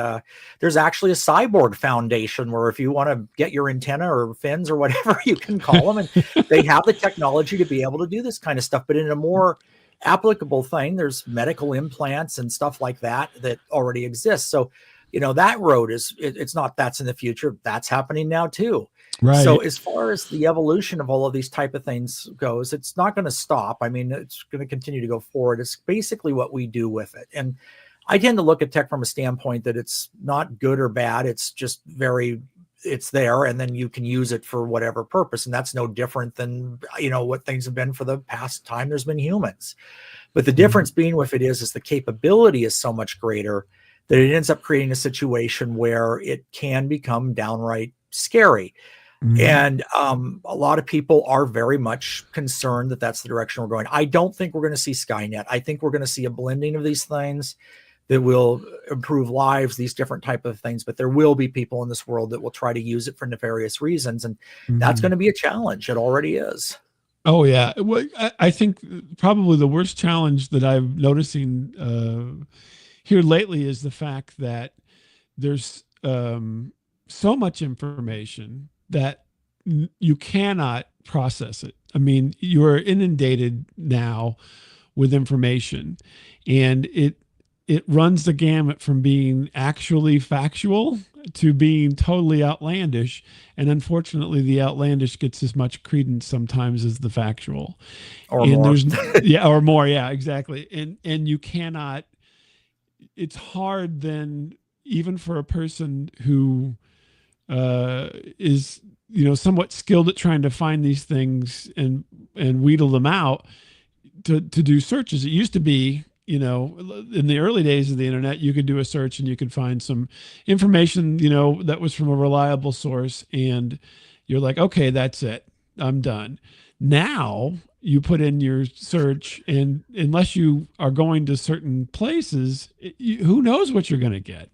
there's actually a cyborg foundation where if you want to get your antenna or fins or whatever you can call them, and they have the technology to be able to do this kind of stuff, but in a more applicable thing, there's medical implants and stuff like that already exists. So, that road it's not that's in the future, that's happening now too. Right. So as far as the evolution of all of these type of things goes, it's not going to stop. I mean, it's going to continue to go forward. It's basically what we do with it. And I tend to look at tech from a standpoint that it's not good or bad. It's just it's there, and then you can use it for whatever purpose. And that's no different than, what things have been for the past time there's been humans. But the difference being with it is the capability is so much greater that it ends up creating a situation where it can become downright scary. And a lot of people are very much concerned that that's the direction we're going. I don't think we're going to see Skynet. I think we're going to see a blending of these things that will improve lives, these different type of things. But there will be people in this world that will try to use it for nefarious reasons. And that's going to be a challenge. It already is.
Oh, yeah. Well, I think probably the worst challenge that I'm noticing here lately is the fact that there's so much information that you cannot process it. I mean, you're inundated now with information, and it runs the gamut from being actually factual to being totally outlandish. And unfortunately, the outlandish gets as much credence sometimes as the factual.
Or more.
Or more. Yeah, exactly. And you cannot, it's hard then, even for a person who is, somewhat skilled at trying to find these things and wheedle them out, to do searches. It used to be, you know, in the early days of the internet, you could do a search and you could find some information, you know, that was from a reliable source, and you're like, okay, that's it, I'm done. Now you put in your search, and unless you are going to certain places, who knows what you're going to get.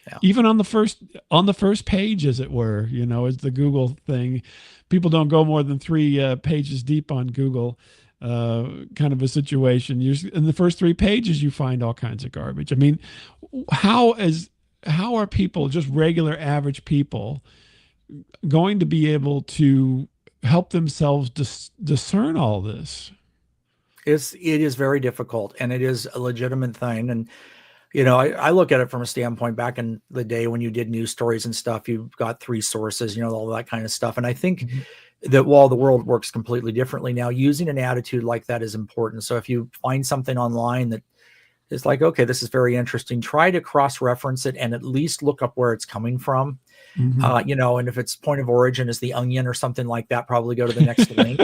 Yeah.
Even on the first page, as it were, you know, as the Google thing, people don't go more than 3 pages deep on Google. Kind of a situation. In the first 3 pages, you find all kinds of garbage. I mean, how are people, just regular average people, going to be able to help themselves discern all this?
It is very difficult, and it is a legitimate thing. And you know, I look at it from a standpoint back in the day when you did news stories and stuff, you got 3 sources, you know, all that kind of stuff. And I think that while the world works completely differently now, using an attitude like that is important. So if you find something online that is like, okay, this is very interesting, try to cross-reference it and at least look up where it's coming from. You know, and if its point of origin is the Onion or something like that, probably go to the next link.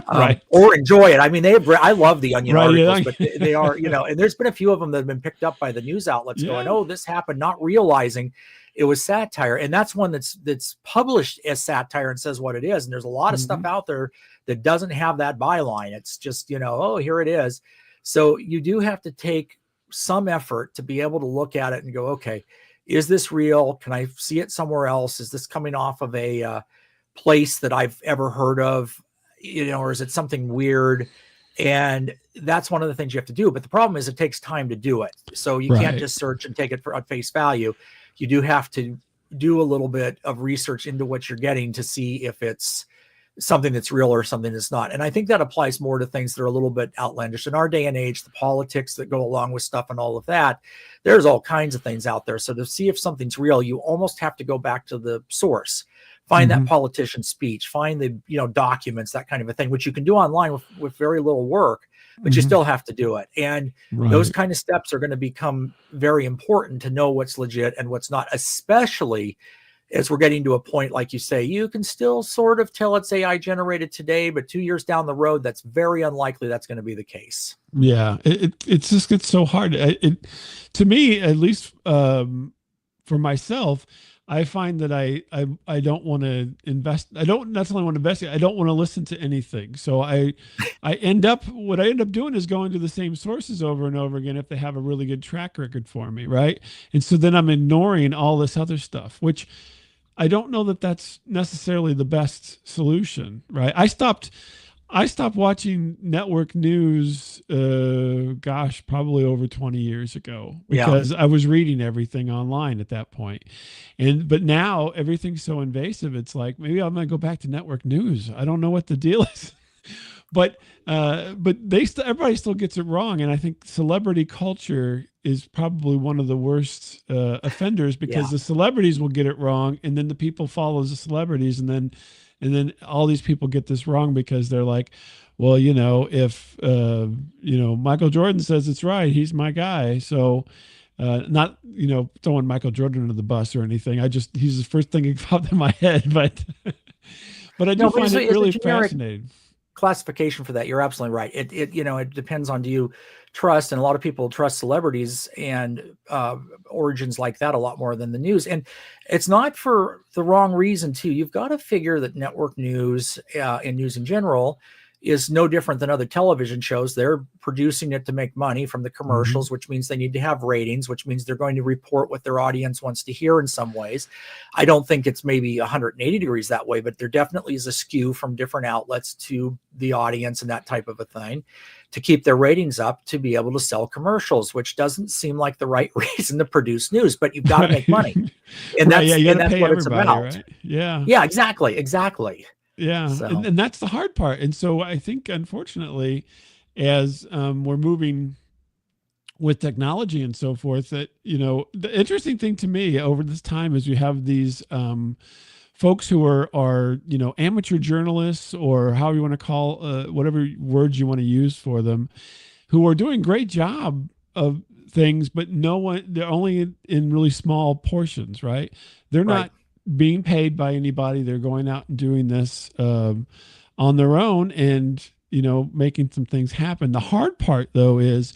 Right.
Or enjoy it. I mean, I love the Onion articles,
yeah.
but they are, you know, and there's been a few of them that have been picked up by the news outlets going, oh, this happened, not realizing it was satire. And that's one that's published as satire and says what it is. And there's a lot of stuff out there that doesn't have that byline. It's just, you know, oh, here it is. So you do have to take some effort to be able to look at it and go, okay, is this real? Can I see it somewhere else? Is this coming off of a place that I've ever heard of? You know, or is it something weird? And that's one of the things you have to do. But the problem is it takes time to do it. So you can't just search and take it for at face value. You do have to do a little bit of research into what you're getting to see if it's something that's real or something that's not. And I think that applies more to things that are a little bit outlandish in our day and age, the politics that go along with stuff and all of that. There's all kinds of things out there. So to see if something's real, you almost have to go back to the source, find that politician's speech, find the, you know, documents, that kind of a thing, which you can do online with very little work, but you still have to do it. And those kind of steps are going to become very important to know what's legit and what's not, especially as we're getting to a point, like you say, you can still sort of tell it's AI generated today, but 2 years down the road, that's very unlikely that's going to be the case.
Yeah, it just gets so hard. To me, at least, for myself, I find that I don't want to invest. I don't necessarily want to investigate. I don't want to listen to anything. So what I end up doing is going to the same sources over and over again if they have a really good track record for me, right? And so then I'm ignoring all this other stuff, which I don't know that that's necessarily the best solution, right? I stopped watching network news, probably over 20 years ago, because I was reading everything online at that point. But now everything's so invasive. It's like, maybe I'm going to go back to network news. I don't know what the deal is. But everybody still gets it wrong. And I think celebrity culture is probably one of the worst offenders, because the celebrities will get it wrong, and then the people follow the celebrities, and then all these people get this wrong because they're like, well, you know, if Michael Jordan says it's right, he's my guy. So not, you know, throwing Michael Jordan under the bus or anything. He's the first thing that popped in my head, but I do find it really fascinating.
Classification for that, you're absolutely right. It you know, it depends on, do you trust, and a lot of people trust celebrities and origins like that a lot more than the news, and it's not for the wrong reason too. You've got to figure that network news and news in general is no different than other television shows. They're producing it to make money from the commercials, which means they need to have ratings, which means they're going to report what their audience wants to hear in some ways. I don't think it's maybe 180 degrees that way, but there definitely is a skew from different outlets to the audience and that type of a thing to keep their ratings up, to be able to sell commercials, which doesn't seem like the right reason to produce news, but you've got to make money. And that's, and that's what it's about.
Right? Yeah.
Yeah, exactly.
Yeah. So. And that's the hard part. And so I think, unfortunately, as we're moving with technology and so forth, that, you know, the interesting thing to me over this time is you have these folks who are, you know, amateur journalists, or how you want to call, whatever words you want to use for them, who are doing great job of things, but they're only in really small portions, right? They're not being paid by anybody. They're going out and doing this on their own, and making some things happen. The hard part though is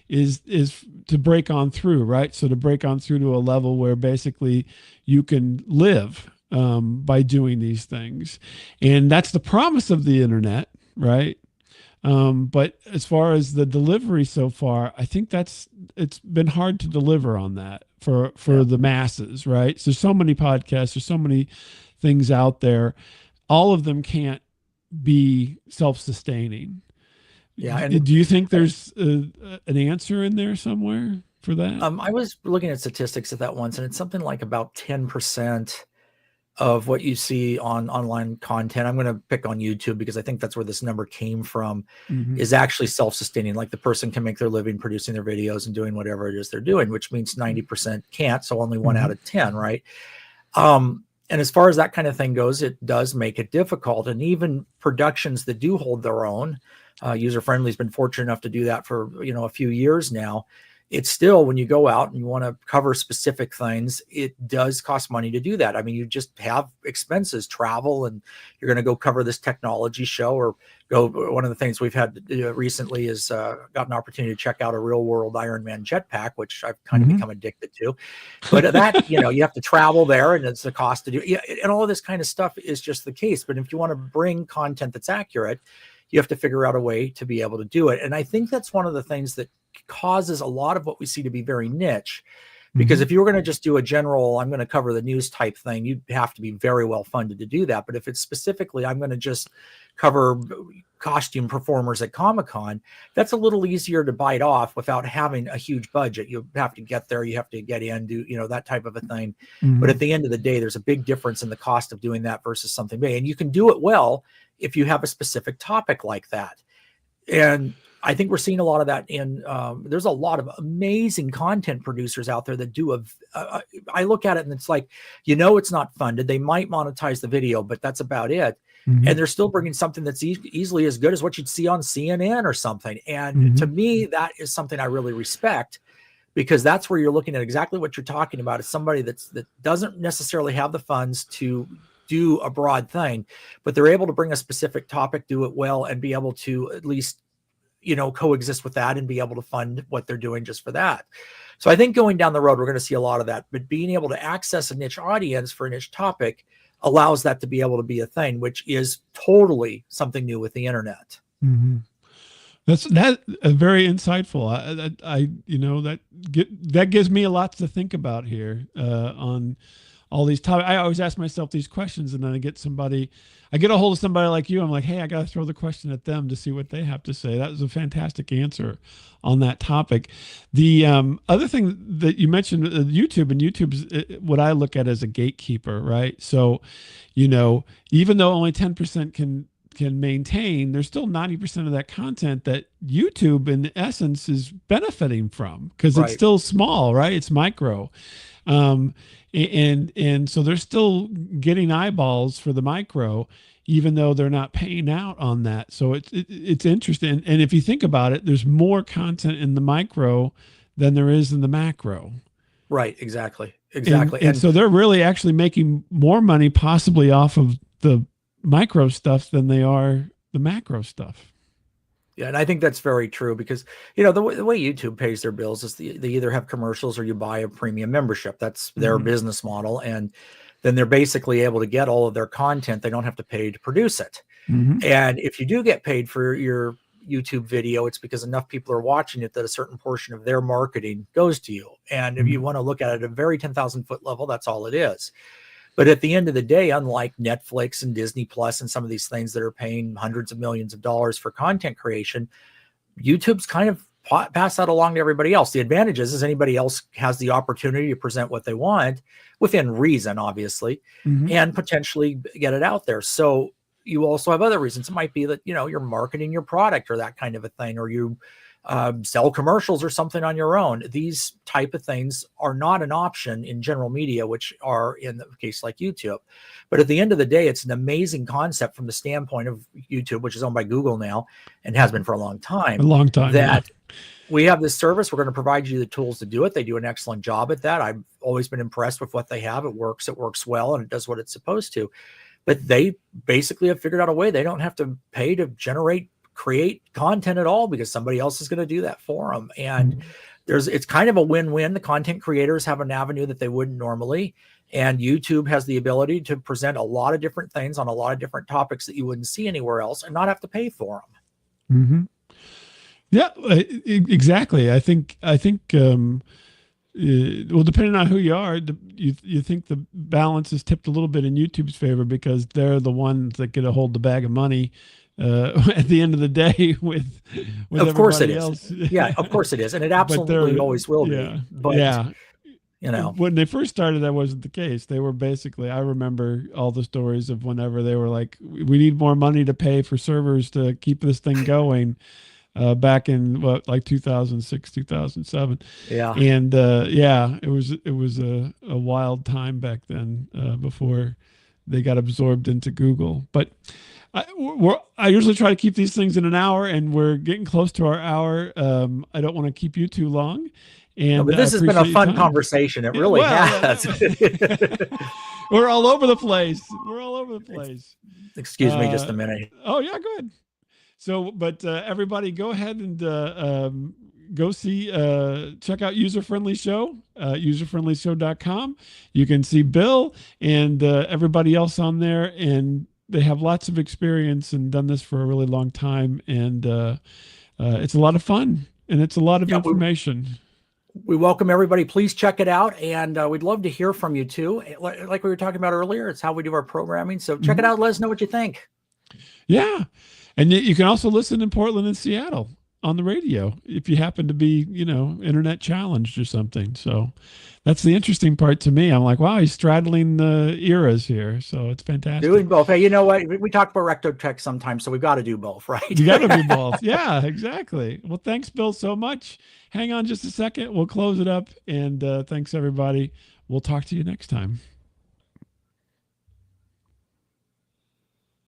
to break on through, right? So to break on through to a level where basically you can live by doing these things. And that's the promise of the internet, right? But as far as the delivery so far, I think it's been hard to deliver on that for the masses, right? So many podcasts, there's so many things out there. All of them can't be self-sustaining.
Yeah. And
do you think there's an answer in there somewhere for that?
I was looking at statistics at that once, and it's something like about 10% of what you see on online content. I'm going to pick on YouTube because I think that's where this number came from, is actually self-sustaining. Like the person can make their living producing their videos and doing whatever it is they're doing, which means 90% can't. So only 1 out of 10, right? And as far as that kind of thing goes, it does make it difficult. And even productions that do hold their own, User Friendly has been fortunate enough to do that for, a few years now. It's still, when you go out and you want to cover specific things, it does cost money to do that. I mean, you just have expenses, travel, and you're going to go cover this technology show or go. One of the things we've had recently is got an opportunity to check out a real world Ironman jetpack, which I've kind of become addicted to. But that, you have to travel there, and it's the cost to do. Yeah, and all of this kind of stuff is just the case. But if you want to bring content that's accurate, you have to figure out a way to be able to do it. And I think that's one of the things that causes a lot of what we see to be very niche. Because if you were going to just do a general, I'm going to cover the news type thing, you'd have to be very well funded to do that. But if it's specifically, I'm going to just cover costume performers at Comic-Con, that's a little easier to bite off without having a huge budget. You have to get there, you have to get in, do, that type of a thing. But at the end of the day, there's a big difference in the cost of doing that versus something big. And you can do it well if you have a specific topic like that. And I think we're seeing a lot of that in, there's a lot of amazing content producers out there that do I look at it and it's like, it's not funded. They might monetize the video, but that's about it. And they're still bringing something that's easily as good as what you'd see on CNN or something. And to me, that is something I really respect, because that's where you're looking at exactly what you're talking about. Is somebody that doesn't necessarily have the funds to do a broad thing, but they're able to bring a specific topic, do it well, and be able to at least coexist with that and be able to fund what they're doing just for that. So I think going down the road, we're going to see a lot of that, but being able to access a niche audience for a niche topic allows that to be able to be a thing, which is totally something new with the internet.
That's very insightful. That gives me a lot to think about here on all these topics. I always ask myself these questions, and then I get a hold of somebody like you. I'm like, hey, I got to throw the question at them to see what they have to say. That was a fantastic answer on that topic. The other thing that you mentioned, YouTube, and YouTube's what I look at as a gatekeeper, right? So, even though only 10% can maintain, there's still 90% of that content that YouTube in essence is benefiting from, because it's still small, right? It's micro. And so they're still getting eyeballs for the micro, even though they're not paying out on that. So it's interesting. And if you think about it, there's more content in the micro than there is in the macro.
Right. Exactly.
And so they're really actually making more money possibly off of the micro stuff than they are the macro stuff.
Yeah, and I think that's very true, because the way YouTube pays their bills is they either have commercials or you buy a premium membership. That's their business model, and then they're basically able to get all of their content. They don't have to pay to produce it. And if you do get paid for your YouTube video, it's because enough people are watching it that a certain portion of their marketing goes to you. And if you want to look at it at a very 10,000 foot level, that's all it is. But at the end of the day, unlike Netflix and Disney Plus and some of these things that are paying hundreds of millions of dollars for content creation, YouTube's kind of pass that along to everybody else. The advantage is anybody else has the opportunity to present what they want within reason, obviously, and potentially get it out there. So you also have other reasons. It might be that, you're marketing your product or that kind of a thing, or you sell commercials or something on your own. These type of things are not an option in general media, which are in the case like YouTube. But at the end of the day, it's an amazing concept from the standpoint of YouTube, which is owned by Google now and has been for a long time. That we have this service. We're going to provide you the tools to do it. They do an excellent job at that. I've always been impressed with what they have. It works well, and it does what it's supposed to. But they basically have figured out a way. They don't have to pay to generate create content at all because somebody else is going to do that for them. And it's kind of a win-win. The content creators have an avenue that they wouldn't normally, and YouTube has the ability to present a lot of different things on a lot of different topics that you wouldn't see anywhere else and not have to pay for them.
Yeah, exactly. I think well, depending on who you are, you think the balance is tipped a little bit in YouTube's favor because they're the ones that get a hold the bag of money at the end of the day with
of course it
else.
is. Yeah, of course it is, and it absolutely always will be. But you know,
when they first started, that wasn't the case. They were basically, I remember all the stories of whenever they were like, we need more money to pay for servers to keep this thing going. Back in like 2006, 2007.
Yeah.
And it was a wild time back then before they got absorbed into Google. But I usually try to keep these things in an hour, and we're getting close to our hour. I don't want to keep you too long. And
but this has been a fun conversation. It really has.
We're all over the place.
Excuse me just a minute.
Oh, yeah, go ahead. So, but everybody go ahead and go see, check out User Friendly Show, userfriendlyshow.com. You can see Bill and everybody else on there, and they have lots of experience and done this for a really long time. And it's a lot of fun, and it's a lot of information.
We welcome everybody. Please check it out. And we'd love to hear from you too. Like we were talking about earlier, it's how we do our programming. So check it out. Let us know what you think.
Yeah. And you can also listen in Portland and Seattle on the radio if you happen to be, internet challenged or something. So that's the interesting part to me. I'm like, wow, he's straddling the eras here. So it's fantastic.
Doing both. Hey, you know what? We talk about Rectotech sometimes, so we've got to do both, right?
You got to do both. Yeah, exactly. Well, thanks, Bill, so much. Hang on just a second. We'll close it up. And thanks, everybody. We'll talk to you next time.